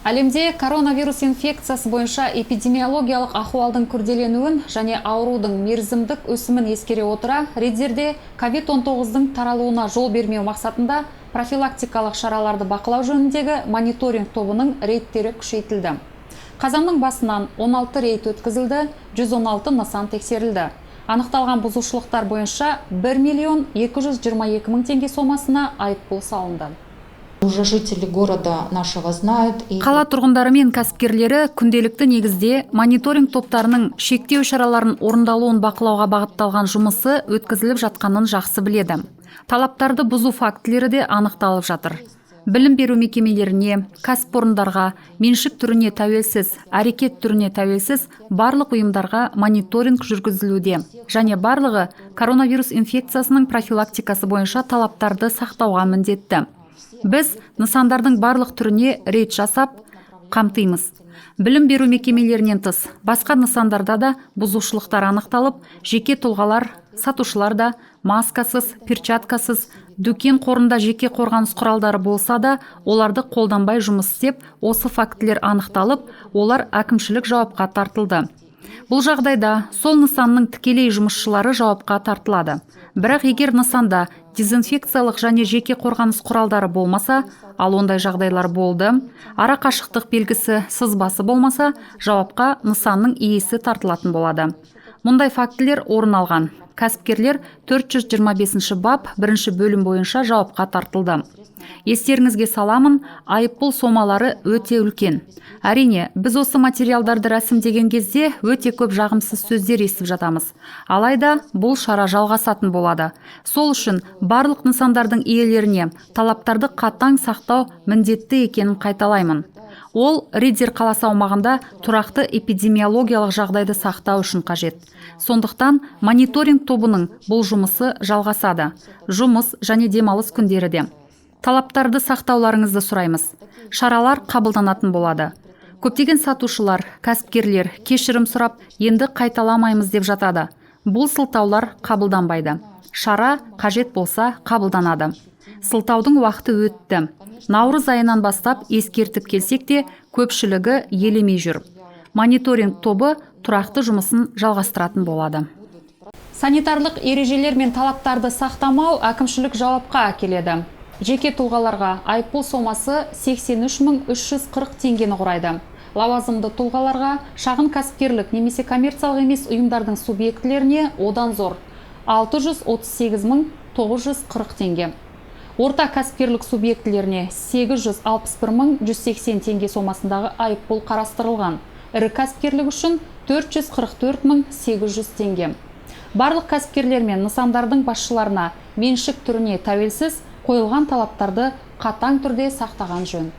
Әлемде коронавирус инфекциясы бойынша эпидемиологиялық ахуалдың күрделенуін және аурудың мерзімдік өсімін ескере отыра, Риддерде COVID-19-дың таралуына жол бермеу мақсатында профилактикалық шараларды бақылау жөніндегі мониторинг тобының рейдтері күшейтілді. Қазанның басынан 16 рейд өткізілді, 116 нысан тексерілді. Анықталған бұзушылықтар бойынша 1 миллион 222 мың теңге сомасына айыппұл салынды. Уже жители города нашего знают. Қала тұрғындары мен кәсіпкерлері күнделікті негізде мониторинг топтарының шектеу шараларын орындалуын бақылауға бағытталған жұмысы өткізіліп жатқанын жақсы біледі. Талаптарды бұзу фактілері де анықталып жатыр. Білім беру мекемелеріне, кәсіпорындарға, меншік түріне тәуелсіз, әрекет түріне тәуелсіз барлық ұйымдарға мониторинг жүргізілуде. Және барлығы коронавирус инфекциясының профилактикасы бойынша талаптарды сақтауға міндетті. Біз нысандардың барлық түріне рейд жасап қамтимыз. Білім беру мекемелерінен тыс, басқа нысандарда да бұзушылықтар анықталып, жеке тұлғалар, сатушылар да маскасыз, перчаткасыз, дүкен қорында жеке қорғаныс құралдары болса да, оларды қолданбай жұмыс істеп, осы фактілер анықталып, олар әкімшілік жауапқа тартылды. Бұл жағдайда сол нысанның тікелей жұмысшылары жауапқа тартылады. Бірақ егер нысанда дезинфекциялық және жеке қорғаныс құралдары болмаса, ал ондай жағдайлар болды, ара қашықтық белгісі сызбасы болмаса, жауапқа нысанның иесі тартылатын болады. Мұндай фактілер орын алған. Кәсіпкерлер 425 бап 1 бөлім бойынша жауапқа тартылды. Естеріңізге саламын, айыппұл сомалары өте үлкен. Әрине, біз осы материалдарды рәсімдеген кезде өте көп жағымсыз сөздер естіп жатамыз. Алайда бұл шара жалғасатын болады. Сол үшін барлық нысандардың иелеріне талаптарды қатаң сақтау міндетті екенін қайталаймын. Ол Риддер қаласы аумағында тұрақты эпидемиологиялық жағдайды сақтау үшін қажет. Сондықтан мониторинг тобының бұл жұмысы жалғасады. Жұмыс және демалыс күндері де. Талаптарды сақтауларыңызды сұраймыз. Шаралар қабылданатын болады. Көптеген сатушылар, кәсіпкерлер кешірім сұрап, енді қайталамаймыз деп жатады. Бұл сылтаулар қабылданбайды. Шара қажет болса қабылданады. Сылтаудың уақыты өтті. Наурыз айынан бастап ескертіп келсек те, көпшілігі елемей жүр. Мониторинг тобы тұрақты жұмысын жалғастыратын болады. Санитарлық ережелер мен талаптарды сақтамау әкімшілік жауапқа әкеледі. Жеке тұлғаларға айыппұл сомасы 83.340 теңгені құрайды. Лауазымды тұлғаларға, шағын кәсіпкерлік немесе коммерциялық емес ұйымдардың субъектілеріне одан зор 638.940 теңге. Орта кәсіпкерлік субъектілеріне 861.180 теңге сомасындағы айыппұл қарастырылған. Ірі кәсіпкерлік үшін 444.800 теңге. Барлық кәсіпкерлер мен нысандардың басшыларына меншік түріне тәуелсіз қойылған талаптарды қатаң түрде сақтаған жөн.